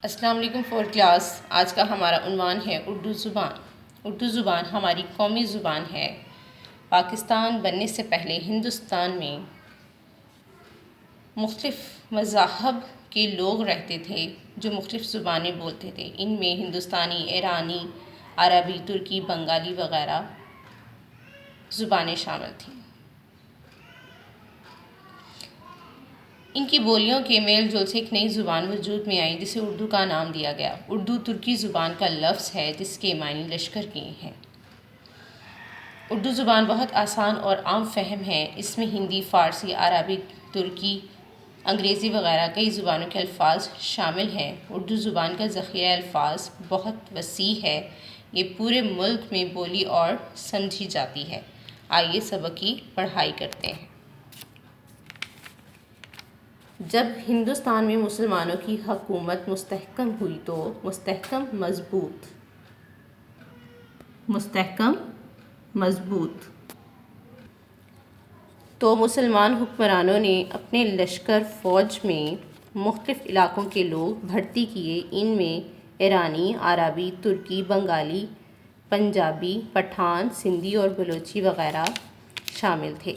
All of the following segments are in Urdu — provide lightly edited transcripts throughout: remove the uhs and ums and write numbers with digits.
السلام علیکم فور کلاس۔ آج کا ہمارا عنوان ہے اردو زبان۔ اردو زبان ہماری قومی زبان ہے۔ پاکستان بننے سے پہلے ہندوستان میں مختلف مذاہب کے لوگ رہتے تھے جو مختلف زبانیں بولتے تھے۔ ان میں ہندوستانی، ایرانی، عربی، ترکی، بنگالی وغیرہ زبانیں شامل تھیں۔ ان کی بولیوں کے میل جول سے ایک نئی زبان وجود میں آئی جسے اردو کا نام دیا گیا۔ اردو ترکی زبان کا لفظ ہے جس کے معنی لشکر کے ہیں۔ اردو زبان بہت آسان اور عام فہم ہے۔ اس میں ہندی، فارسی، عربک، ترکی، انگریزی وغیرہ کئی زبانوں کے الفاظ شامل ہیں۔ اردو زبان کا ذخیرہ الفاظ بہت وسیع ہے۔ یہ پورے ملک میں بولی اور سمجھی جاتی ہے۔ آئیے سبق کی پڑھائی کرتے ہیں۔ جب ہندوستان میں مسلمانوں کی حکومت مستحکم ہوئی تو مسلمان حکمرانوں نے اپنے لشکر فوج میں مختلف علاقوں کے لوگ بھرتی کیے۔ ان میں ایرانی، عربی، ترکی، بنگالی، پنجابی، پٹھان، سندھی اور بلوچی وغیرہ شامل تھے۔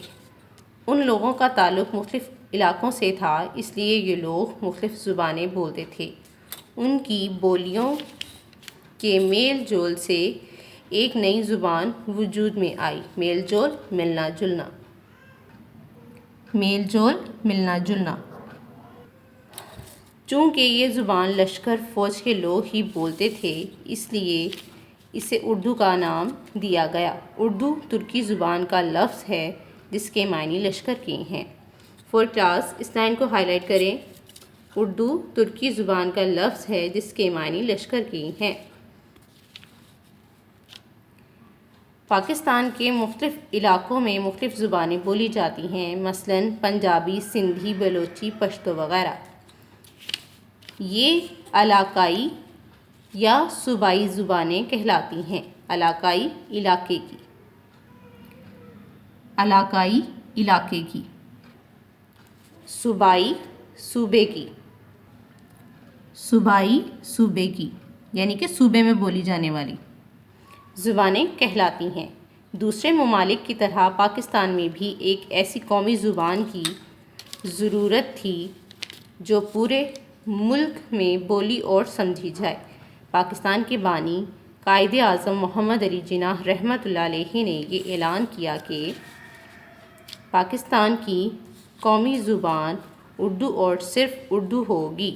ان لوگوں کا تعلق مختلف علاقوں سے تھا، اس لیے یہ لوگ مختلف زبانیں بولتے تھے۔ ان کی بولیوں کے میل جول سے ایک نئی زبان وجود میں آئی۔ میل جول، ملنا جلنا۔ چونکہ یہ زبان لشکر فوج کے لوگ ہی بولتے تھے، اس لیے اسے اردو کا نام دیا گیا۔ اردو ترکی زبان کا لفظ ہے جس کے معنی لشکر کے ہیں۔ فور کلاس اس لائن کو ہائی لائٹ کریں۔ اردو ترکی زبان کا لفظ ہے جس کے معنی لشکر کے ہیں۔ پاکستان کے مختلف علاقوں میں مختلف زبانیں بولی جاتی ہیں، مثلاً پنجابی، سندھی، بلوچی، پشتو وغیرہ۔ یہ علاقائی یا صوبائی زبانیں کہلاتی ہیں۔ علاقائی، علاقے کی۔ صوبائی، صوبے کی یعنی کہ صوبے میں بولی جانے والی زبانیں کہلاتی ہیں۔ دوسرے ممالک کی طرح پاکستان میں بھی ایک ایسی قومی زبان کی ضرورت تھی جو پورے ملک میں بولی اور سمجھی جائے۔ پاکستان کے بانی قائد اعظم محمد علی جناح رحمۃ اللہ علیہ نے یہ اعلان کیا کہ پاکستان کی قومی زبان اردو اور صرف اردو ہوگی۔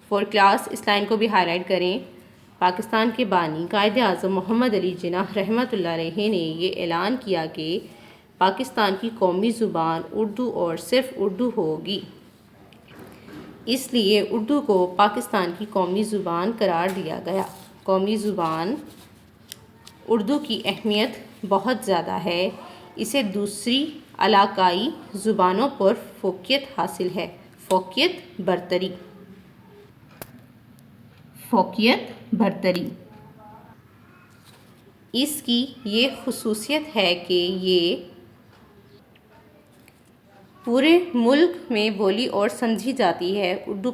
فور کلاس اس لائن کو بھی ہائی لائٹ کریں۔ پاکستان کے بانی قائد اعظم محمد علی جناح رحمۃ اللہ علیہ نے یہ اعلان کیا کہ پاکستان کی قومی زبان اردو اور صرف اردو ہوگی۔ اس لیے اردو کو پاکستان کی قومی زبان قرار دیا گیا۔ قومی زبان اردو کی اہمیت بہت زیادہ ہے۔ اسے دوسری علاقائی زبانوں پر فوقیت حاصل ہے۔ برتری۔ اس کی یہ خصوصیت ہے کہ یہ پورے ملک میں بولی اور سمجھی جاتی ہے۔ اردو